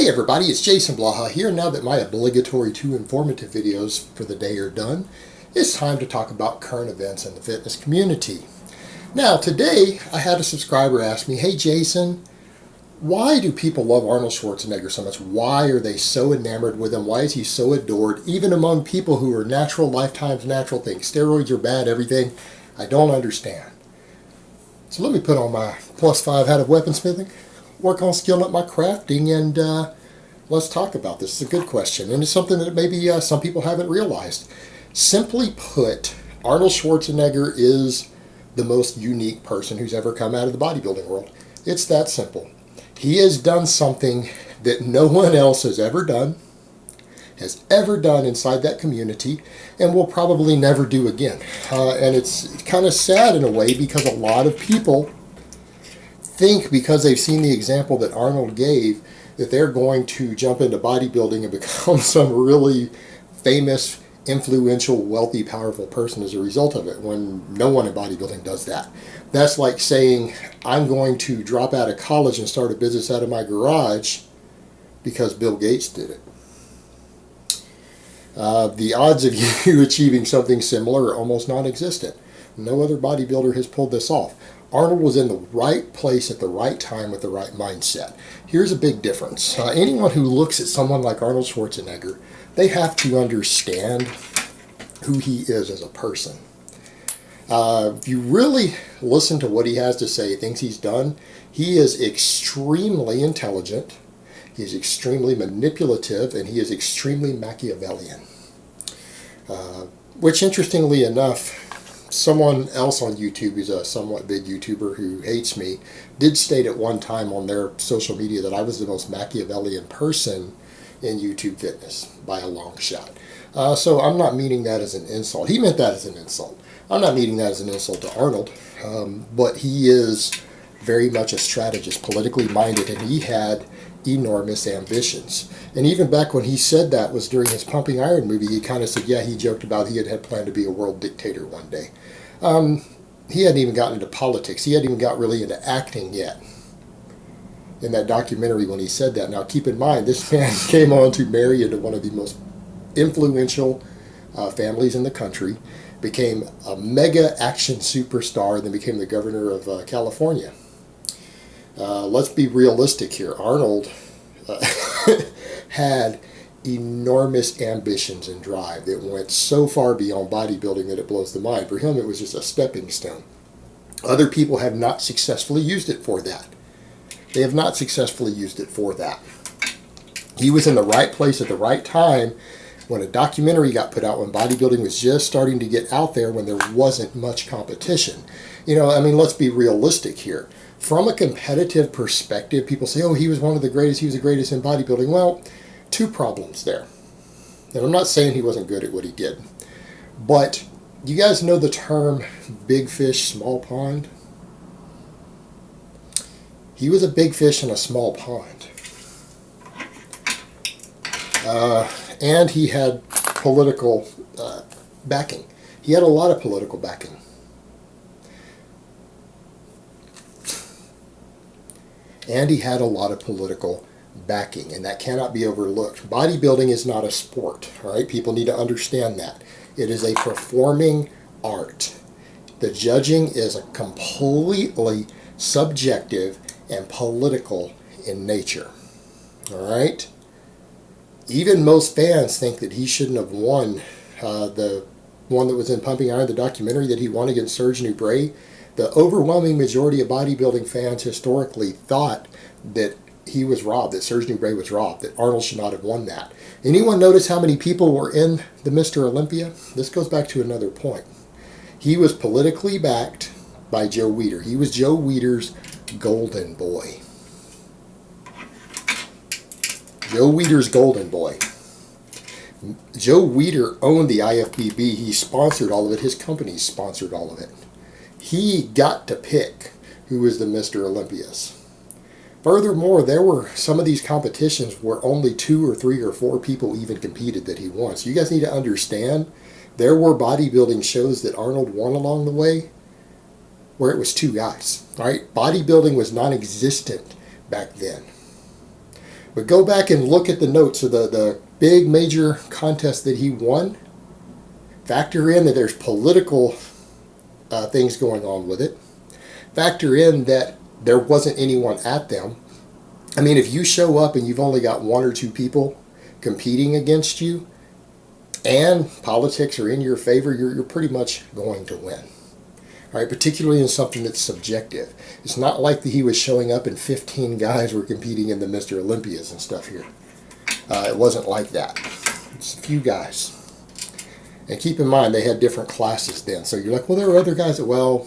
Hey everybody, it's Jason Blaha here. Now that my obligatory 2 informative videos for the day are done, it's time to talk about current events in the fitness community. Now today, I had a subscriber ask me, hey Jason, why do people love Arnold Schwarzenegger so much? Why are they so enamored with him? Why is he so adored, even among people who are natural lifetimes, natural things? Steroids are bad, everything. I don't understand. So let me put on my +5 hat of weaponsmithing, work on skilling up my crafting, and let's talk about this. It's a good question, and it's something that maybe some people haven't realized. Simply put, Arnold Schwarzenegger is the most unique person who's ever come out of the bodybuilding world. It's that simple. He has done something that no one else has ever done inside that community, and will probably never do again. And it's kind of sad in a way, because a lot of people think, because they've seen the example that Arnold gave, that they're going to jump into bodybuilding and become some really famous, influential, wealthy, powerful person as a result of it, when no one in bodybuilding does that. That's like saying, I'm going to drop out of college and start a business out of my garage because Bill Gates did it. The odds of you achieving something similar are almost non-existent. No other bodybuilder has pulled this off. Arnold was in the right place at the right time with the right mindset. Here's a big difference. Anyone who looks at someone like Arnold Schwarzenegger, they have to understand who he is as a person. If you really listen to what he has to say, things he's done, he is extremely intelligent, he is extremely manipulative, and he is extremely Machiavellian. Which, interestingly enough, someone else on YouTube, who's a somewhat big YouTuber who hates me, did state at one time on their social media that I was the most Machiavellian person in YouTube fitness by a long shot. So I'm not meaning that as an insult. He meant that as an insult. I'm not meaning that as an insult to Arnold, but he is very much a strategist, politically minded, and he had enormous ambitions. And even back when he said that was during his Pumping Iron movie, he kind of said, yeah, he joked about he had planned to be a world dictator one day. He hadn't even gotten into politics. He hadn't even got really into acting yet in that documentary when he said that. Now keep in mind, this man came on to marry into one of the most influential families in the country, became a mega action superstar, and then became the governor of California. Let's be realistic here. Arnold had enormous ambitions and drive that went so far beyond bodybuilding that it blows the mind. For him, it was just a stepping stone. Other people have not successfully used it for that. They have not successfully used it for that. He was in the right place at the right time when a documentary got put out, when bodybuilding was just starting to get out there, when there wasn't much competition. You know, I mean, let's be realistic here. From a competitive perspective, people say, oh, he was one of the greatest, he was the greatest in bodybuilding. Well, 2 problems there. And I'm not saying he wasn't good at what he did, but you guys know the term big fish, small pond? He was a big fish in a small pond. And he had political backing. He had a lot of political backing. And he had a lot of political backing, and that cannot be overlooked. Bodybuilding is not a sport, all right? People need to understand that. It is a performing art. The judging is completely subjective and political in nature, all right? Even most fans think that he shouldn't have won. The one that was in Pumping Iron, the documentary that he won against Serge Nubret, the overwhelming majority of bodybuilding fans historically thought that he was robbed, that Serge Nubret was robbed, that Arnold should not have won that. Anyone notice how many people were in the Mr. Olympia? This goes back to another point. He was politically backed by Joe Weider. He was Joe Weider's golden boy. Joe Weider's golden boy. Joe Weider owned the IFBB. He sponsored all of it. His company sponsored all of it. He got to pick who was the Mr. Olympias. Furthermore, there were some of these competitions where only 2 or 3 or 4 people even competed that he won. So you guys need to understand, there were bodybuilding shows that Arnold won along the way where it was 2 guys. Right? Bodybuilding was non-existent back then. But go back and look at the notes of the big major contest that he won. Factor in that there's political things going on with it. Factor in that there wasn't anyone at them. I mean, if you show up and you've only got one or two people competing against you, and politics are in your favor, you're pretty much going to win. All right, particularly in something that's subjective. It's not like that he was showing up and 15 guys were competing in the Mr. Olympias and stuff here. It wasn't like that. It's a few guys. And keep in mind, they had different classes then. So you're like, well, there were other guys that, well,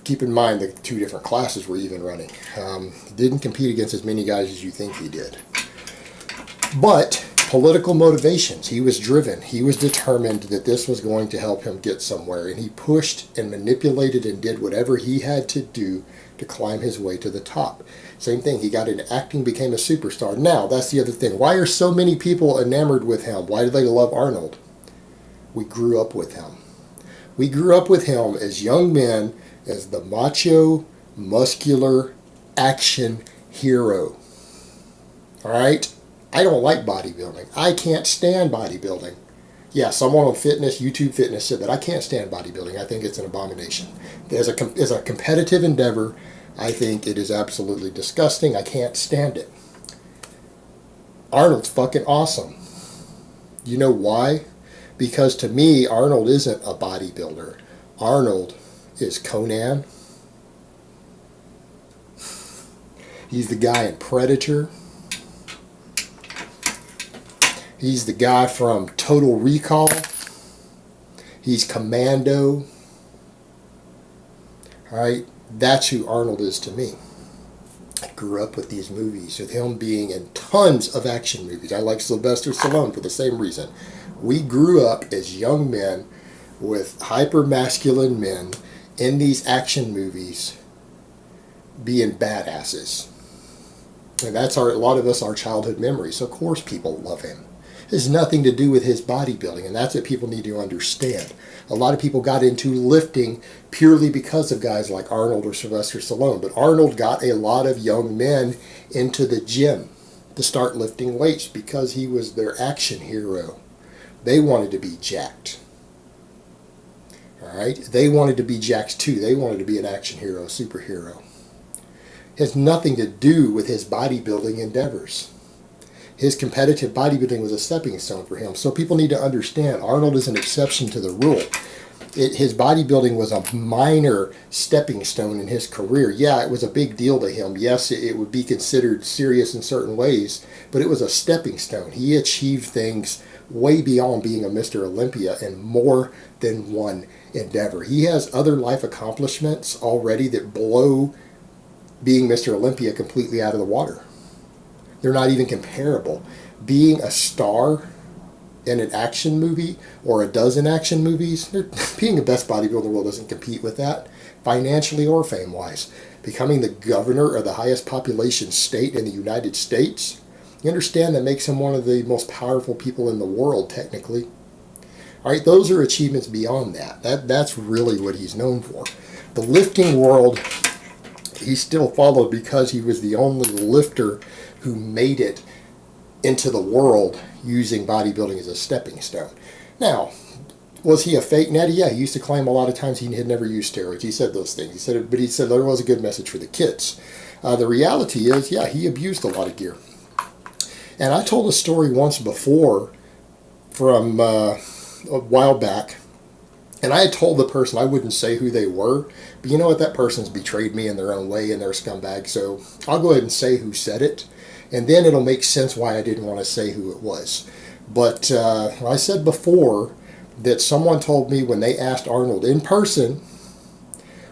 keep in mind the two different classes were even running. He didn't compete against as many guys as you think he did. But political motivations, he was driven. He was determined that this was going to help him get somewhere. And he pushed and manipulated and did whatever he had to do to climb his way to the top. Same thing, he got into acting, became a superstar. Now, that's the other thing. Why are so many people enamored with him? Why do they love Arnold? We grew up with him. We grew up with him as young men, as the macho, muscular, action hero. All right? I don't like bodybuilding. I can't stand bodybuilding. Yeah, someone on YouTube Fitness said that I can't stand bodybuilding. I think it's an abomination. As a competitive endeavor, I think it is absolutely disgusting. I can't stand it. Arnold's fucking awesome. You know why? Because to me, Arnold isn't a bodybuilder. Arnold is Conan. He's the guy in Predator. He's the guy from Total Recall. He's Commando. Alright, that's who Arnold is to me. I grew up with these movies, with him being in tons of action movies. I like Sylvester Stallone for the same reason. We grew up as young men with hyper-masculine men in these action movies being badasses. And that's a lot of us, our childhood memories. So of course people love him. It has nothing to do with his bodybuilding, and that's what people need to understand. A lot of people got into lifting purely because of guys like Arnold or Sylvester Stallone, but Arnold got a lot of young men into the gym to start lifting weights because he was their action hero. They wanted to be jacked. All right? They wanted to be jacked too. They wanted to be an action hero, superhero. It has nothing to do with his bodybuilding endeavors. His competitive bodybuilding was a stepping stone for him. So people need to understand Arnold is an exception to the rule. His bodybuilding was a minor stepping stone in his career. Yeah, it was a big deal to him. Yes, it would be considered serious in certain ways, but it was a stepping stone. He achieved things way beyond being a Mr. Olympia in more than one endeavor. He has other life accomplishments already that blow being Mr. Olympia completely out of the water. They're not even comparable. Being a star in an action movie or a dozen action movies, being the best bodybuilder in the world doesn't compete with that, financially or fame-wise. Becoming the governor of the highest population state in the United States, you understand that makes him one of the most powerful people in the world, technically. All right, those are achievements beyond that. That's really what he's known for. The lifting world, he still followed because he was the only lifter who made it into the world using bodybuilding as a stepping stone. Now, was he a fake natty? Yeah, he used to claim a lot of times he had never used steroids. He said those things. But he said there was a good message for the kids. The reality is, yeah, he abused a lot of gear. And I told a story once before from a while back, and I had told the person I wouldn't say who they were, but you know what? That person's betrayed me in their own way and they're a scumbag, so I'll go ahead and say who said it. And then it'll make sense why I didn't want to say who it was. But I said before that someone told me when they asked Arnold in person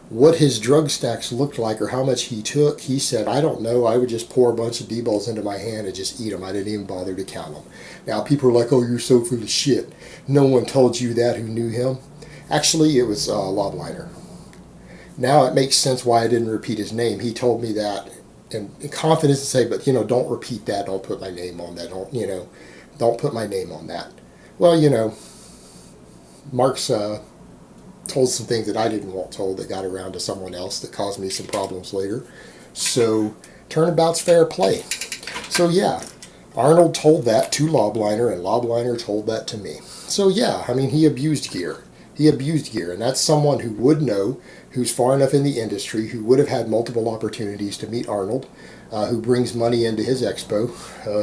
what his drug stacks looked like or how much he took, he said, I don't know, I would just pour a bunch of D-balls into my hand and just eat them. I didn't even bother to count them. Now people are like, oh, you're so full of shit. No one told you that who knew him. Actually, it was Lobliner. Now it makes sense why I didn't repeat his name. He told me that in confidence to say, but, don't repeat that. Don't put my name on that. Don't put my name on that. Well, Mark's told some things that I didn't want told that got around to someone else that caused me some problems later. So Turnabout's fair play. So yeah, Arnold told that to Lobliner, and Lobliner told that to me. So yeah, I mean, he abused gear. He abused gear, and that's someone who would know, who's far enough in the industry, who would have had multiple opportunities to meet Arnold, who brings money into his expo,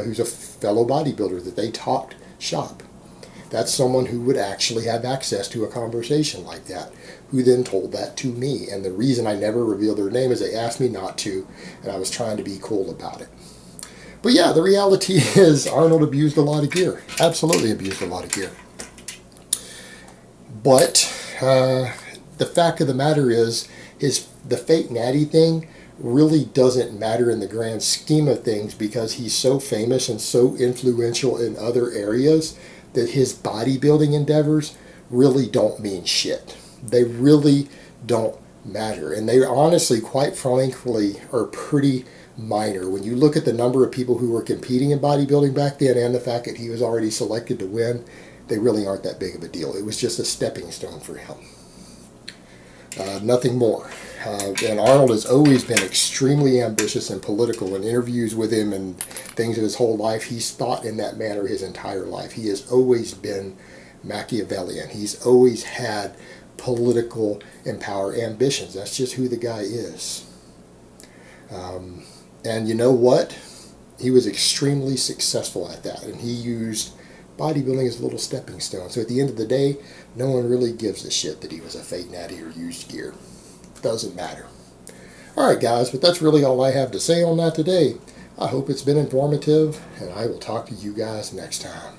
who's a fellow bodybuilder that they talked shop. That's someone who would actually have access to a conversation like that, who then told that to me. And the reason I never revealed their name is they asked me not to, and I was trying to be cool about it. But yeah, the reality is Arnold abused a lot of gear. Absolutely abused a lot of gear. But the fact of the matter is the fake natty thing really doesn't matter in the grand scheme of things, because he's so famous and so influential in other areas that his bodybuilding endeavors really don't mean shit. They really don't matter. And they honestly, quite frankly, are pretty minor. When you look at the number of people who were competing in bodybuilding back then and the fact that he was already selected to win, they really aren't that big of a deal. It was just a stepping stone for him. Nothing more. And Arnold has always been extremely ambitious and political. In interviews with him and things of his whole life, he's thought in that manner his entire life. He has always been Machiavellian. He's always had political and power ambitions. That's just who the guy is. And you know what? He was extremely successful at that, and he used bodybuilding as a little stepping stone. So at the end of the day, no one really gives a shit that he was a fake natty or used gear. Doesn't matter. Alright guys, but that's really all I have to say on that today. I hope it's been informative, and I will talk to you guys next time.